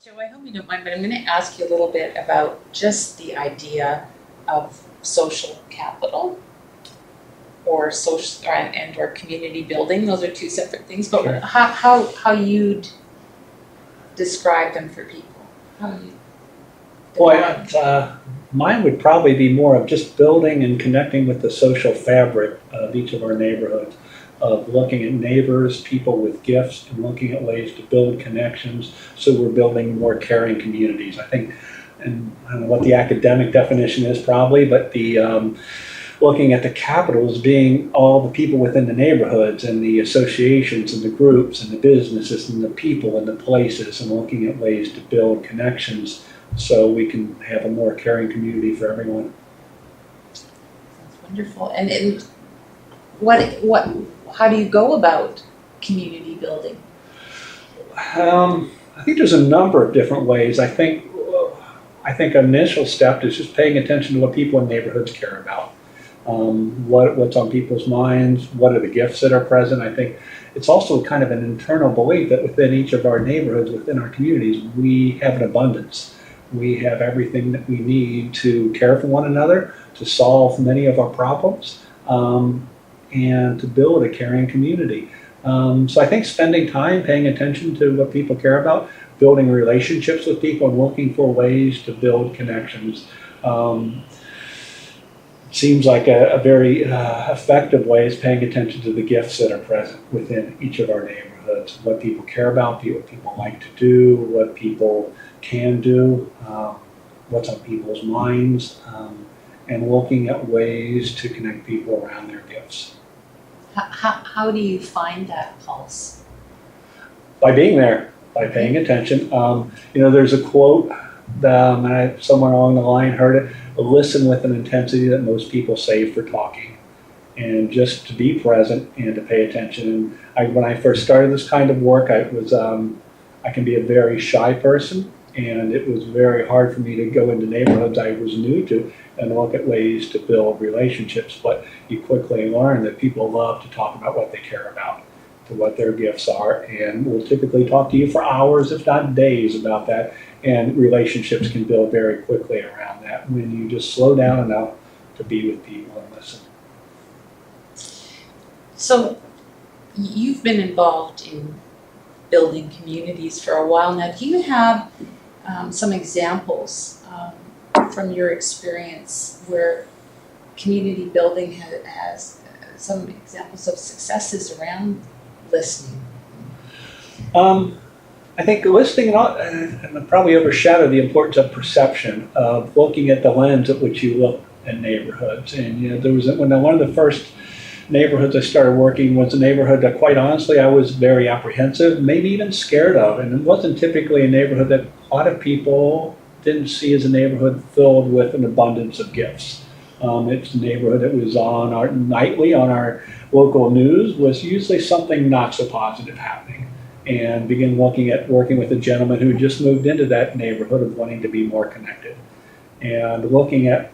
Joe, I hope you don't mind, but I'm going to ask you a little bit about just the idea of social capital or social or community building. Those are two separate things, but Sure. how you'd describe them for people? How you Well, define? mine would probably be more of just building and connecting with the social fabric of each of our neighborhoods, of looking at neighbors, people with gifts, and looking at ways to build connections so we're building more caring communities. I think, and I don't know what the academic definition is probably, but looking at the capitals being all the people within the neighborhoods and the associations and the groups and the businesses and the people and the places, and looking at ways to build connections so we can have a more caring community for everyone. Sounds wonderful. And what how do you go about community building? I think there's a number of different ways. I think an initial step is just paying attention to what people in neighborhoods care about. What's on people's minds, what are the gifts that are present. I think it's also kind of an internal belief that within each of our neighborhoods, within our communities, we have an abundance. We have everything that we need to care for one another, to solve many of our problems, and to build a caring community. So I think spending time paying attention to what people care about, building relationships with people, and looking for ways to build connections seems like a very effective way is paying attention to the gifts that are present within each of our neighborhoods, what people care about, what people like to do, what people can do, what's on people's minds, and looking at ways to connect people around their gifts. How do you find that pulse? By being there, by paying attention. There's a quote that I somewhere along the line heard it: listen with an intensity that most people save for talking. And just to be present and to pay attention. And when I first started this kind of work, I can be a very shy person, and it was very hard for me to go into neighborhoods I was new to and look at ways to build relationships. But you quickly learn that people love to talk about what they care about, to what their gifts are, and will typically talk to you for hours, if not days, about that. And relationships can build very quickly around that when you just slow down enough to be with people and listen. So you've been involved in building communities for a while now. Do you have some examples from your experience where community building has some examples of successes around listening? I think listening and probably overshadow the importance of perception, of looking at the lens at which you look in neighborhoods. And there was one of the first neighborhoods I started working was a neighborhood that, quite honestly, I was very apprehensive, maybe even scared of. And it wasn't typically a neighborhood that a lot of people didn't see as a neighborhood filled with an abundance of gifts. It's a neighborhood that was on our nightly on our local news, was usually something not so positive happening. And began working with a gentleman who just moved into that neighborhood of wanting to be more connected. And looking at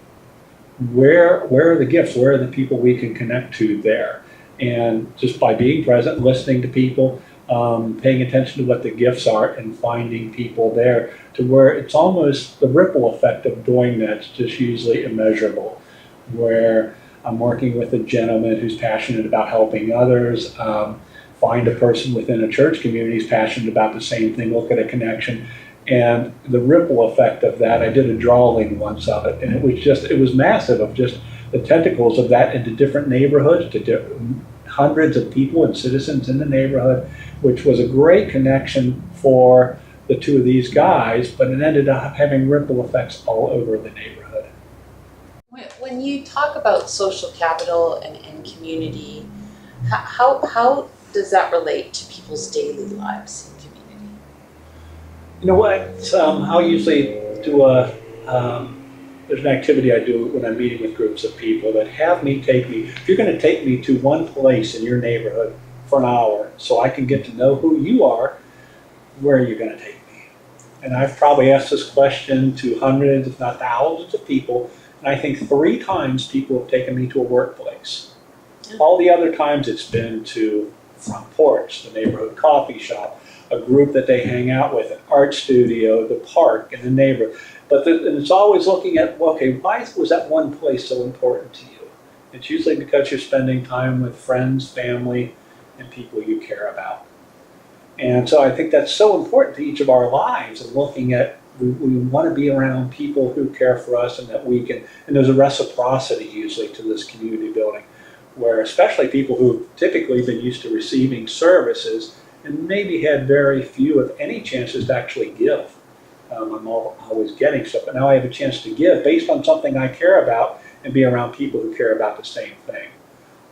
where are the gifts, where are the people we can connect to there. And just by being present, listening to people, paying attention to what the gifts are, and finding people there to where it's almost the ripple effect of doing that's just usually immeasurable. Where I'm working with a gentleman who's passionate about helping others, find a person within a church community who's passionate about the same thing, look at a connection, and the ripple effect of that. I did a drawing once of it, and it was massive, of just the tentacles of that into different neighborhoods, to hundreds of people and citizens in the neighborhood, which was a great connection for the two of these guys, but it ended up having ripple effects all over the neighborhood. When you talk about social capital and community, how does that relate to people's daily lives in community? You know what? I'll usually do there's an activity I do when I'm meeting with groups of people that have me take me. If you're going to take me to one place in your neighborhood for an hour so I can get to know who you are, where are you going to take me? And I've probably asked this question to hundreds, if not thousands of people, and I think 3 times people have taken me to a workplace. All the other times it's been to front porch, the neighborhood coffee shop, a group that they hang out with, an art studio, the park, and the neighborhood. And it's always looking at, well, okay, why was that one place so important to you? It's usually because you're spending time with friends, family, and people you care about. And so I think that's so important to each of our lives, and looking at, we want to be around people who care for us, and that we can, and there's a reciprocity usually to this community building, where especially people who've typically been used to receiving services and maybe had very few, if any, chances to actually give. I'm always getting stuff, but now I have a chance to give based on something I care about and be around people who care about the same thing.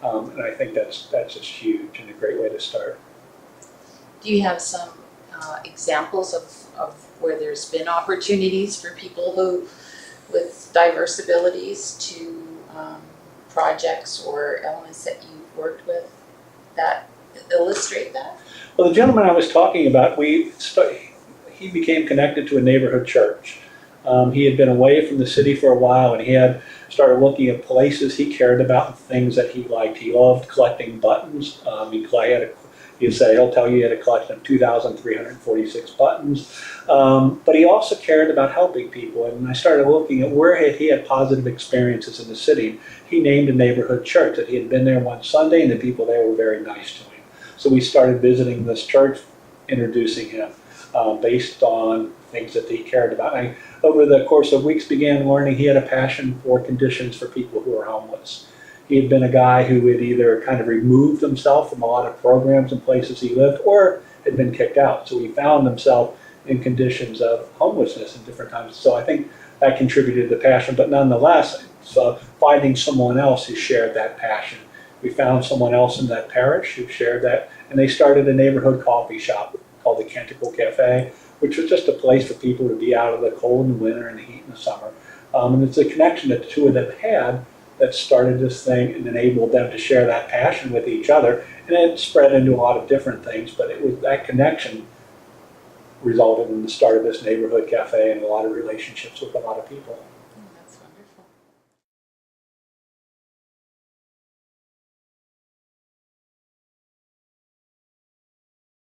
And I think that's just huge and a great way to start. Do you have some examples of where there's been opportunities for people who, with diverse abilities, to projects or elements that you've worked with that illustrate that? Well, the gentleman I was talking about, he became connected to a neighborhood church. He had been away from the city for a while, and he had started looking at places he cared about and things that he liked. He loved collecting buttons. He'll tell you he had a collection of 2,346 buttons. But he also cared about helping people. And I started looking at where he had positive experiences in the city. He named a neighborhood church that he had been there one Sunday, and the people there were very nice to him. So we started visiting this church, introducing him based on things that he cared about. And over the course of weeks, began learning he had a passion for conditions for people who are homeless. He had been a guy who had either kind of removed himself from a lot of programs and places he lived, or had been kicked out. So he found himself in conditions of homelessness in different times. So I think that contributed to the passion, but nonetheless, finding someone else who shared that passion. We found someone else in that parish who shared that, and they started a neighborhood coffee shop called the Canticle Cafe, which was just a place for people to be out of the cold in the winter and the heat in the summer. And it's a connection that the two of them had that started this thing and enabled them to share that passion with each other. And it spread into a lot of different things, but it was that connection resulted in the start of this neighborhood cafe and a lot of relationships with a lot of people.